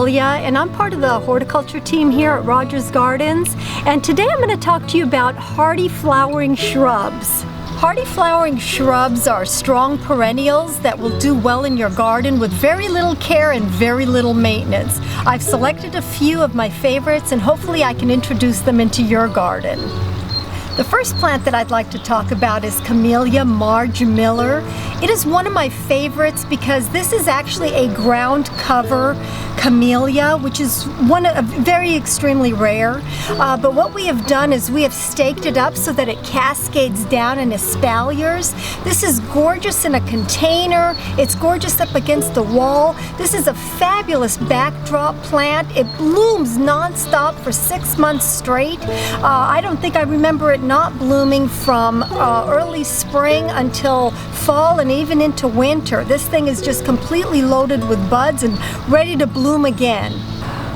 Dalia, and I'm part of the horticulture team here at Rogers Gardens. And today I'm going to talk to you about hardy flowering shrubs. Hardy flowering shrubs are strong perennials that will do well in your garden with very little care and very little maintenance. I've selected a few of my favorites, and hopefully I can introduce them into your garden. The first plant that I'd like to talk about is Camellia Marge Miller. It is one of my favorites because this is actually a ground cover camellia, which is very extremely rare. But what we have done is we have staked it up so that it cascades down in espaliers. This is gorgeous in a container. It's gorgeous up against the wall. This is a fabulous backdrop plant. It blooms non-stop for 6 months straight. I don't think I remember it not blooming from early spring until fall and even into winter. This thing is just completely loaded with buds and ready to bloom again.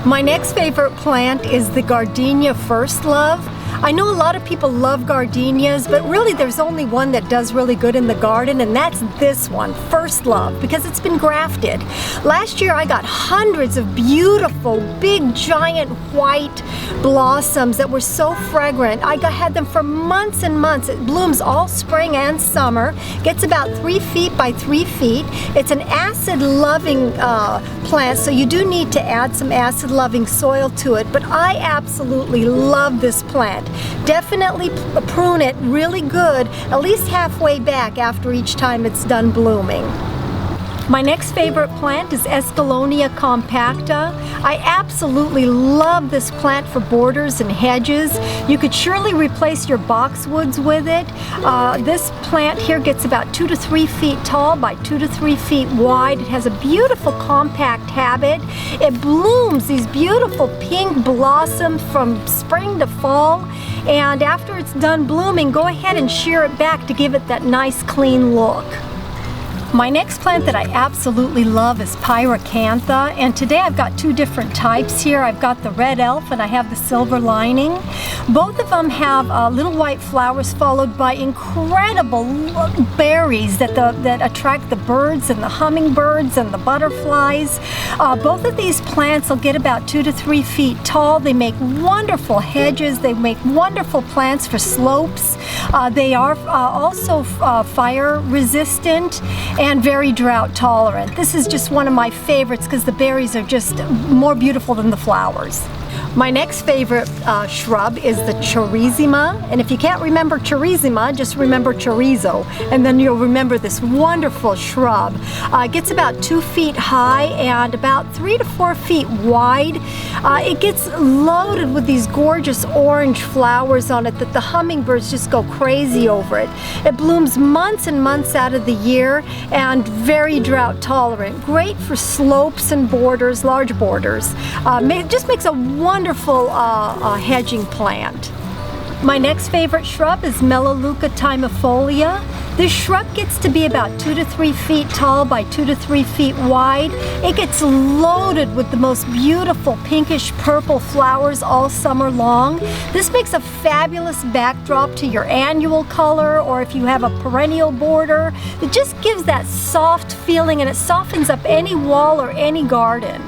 My next favorite plant is the Gardenia First Love. I know a lot of people love gardenias, but really there's only one that does really good in the garden, and that's this one, First Love, because it's been grafted. Last year I got hundreds of beautiful, big, giant white blossoms that were so fragrant. I had them for months and months. It blooms all spring and summer, gets about 3 feet by 3 feet. It's an acid-loving plant, so you do need to add some acid-loving soil to it, but I absolutely love this plant. Definitely prune it really good, at least halfway back after each time it's done blooming. My next favorite plant is Colonia Compacta. I absolutely love this plant for borders and hedges. You could surely replace your boxwoods with it. This plant here gets about 2 to 3 feet tall by 2 to 3 feet wide. It has a beautiful compact habit. It blooms these beautiful pink blossoms from spring to fall. And after it's done blooming, go ahead and shear it back to give it that nice clean look. My next plant that I absolutely love is Pyracantha, and today I've got 2 different types here. I've got the red elf and I have the silver lining. Both of them have little white flowers followed by incredible berries that attract the birds and the hummingbirds and the butterflies. Both of these plants will get about 2 to 3 feet tall. They make wonderful hedges. They make wonderful plants for slopes. They are also fire resistant and very drought tolerant. This is just one of my favorites because the berries are just more beautiful than the flowers. My next favorite shrub is the Chorizoma, and if you can't remember Chorizoma, just remember chorizo, and then you'll remember this wonderful shrub. It gets about 2 feet high and about 3 to 4 feet wide. It gets loaded with these gorgeous orange flowers on it that the hummingbirds just go crazy over it. It blooms months and months out of the year and very drought tolerant. Great for slopes and borders, large borders. It just makes a wonderful hedging plant. My next favorite shrub is Melaleuca timifolia. This shrub gets to be about 2 to 3 feet tall by 2 to 3 feet wide. It gets loaded with the most beautiful pinkish purple flowers all summer long. This makes a fabulous backdrop to your annual color, or if you have a perennial border. It just gives that soft feeling and it softens up any wall or any garden.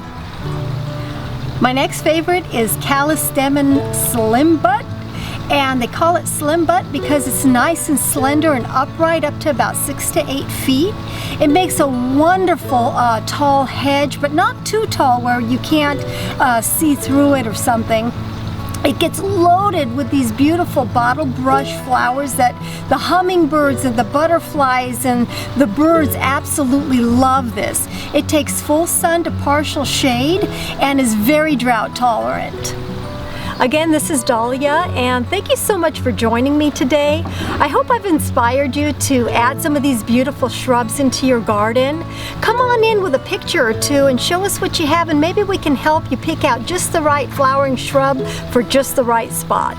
My next favorite is Callistemon Slimbutt, and they call it slim butt because it's nice and slender and upright up to about 6 to 8 feet. It makes a wonderful tall hedge, but not too tall where you can't see through it or something. It gets loaded with these beautiful bottle brush flowers that the hummingbirds and the butterflies and the birds absolutely love this. It takes full sun to partial shade and is very drought tolerant. Again, this is Dalia, and thank you so much for joining me today. I hope I've inspired you to add some of these beautiful shrubs into your garden. Come on in with a picture or two and show us what you have, and maybe we can help you pick out just the right flowering shrub for just the right spot.